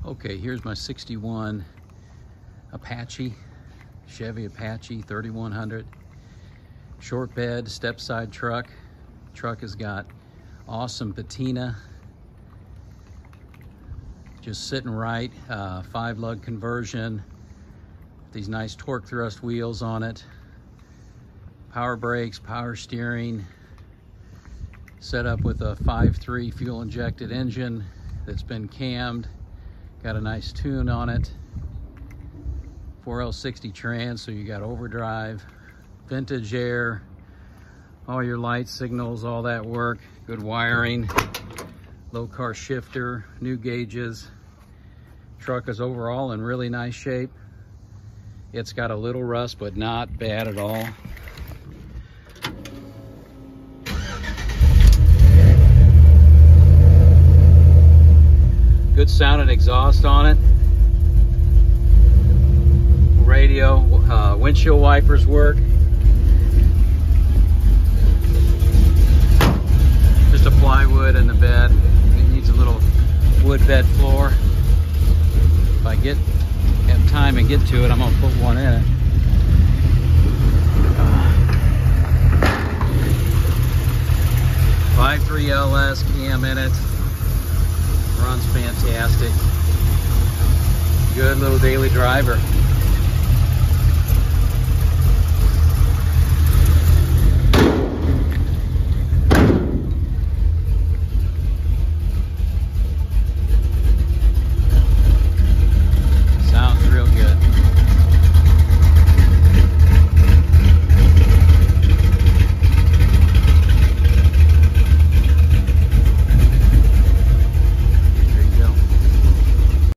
Okay, here's my 61 Apache, Chevy Apache 3100. Short bed, step side truck. Truck has got awesome patina. Just sitting right, 5 lug conversion. These nice torque thrust wheels on it. Power brakes, power steering. Set up with a 5.3 fuel injected engine that's been cammed. Got a nice tune on it. 4L60 trans, so you got overdrive, vintage air, all your light signals, all that work. Good wiring, low car shifter, new gauges. Truck is overall in really nice shape. It's got a little rust, but not bad at all. Good sounding exhaust on it. Radio, windshield wipers work. Just a plywood in the bed. It needs a little wood bed floor. If I have time and get to it, I'm gonna put one in it. 5.3 LS cam in it. Runs fantastic. Good little daily driver.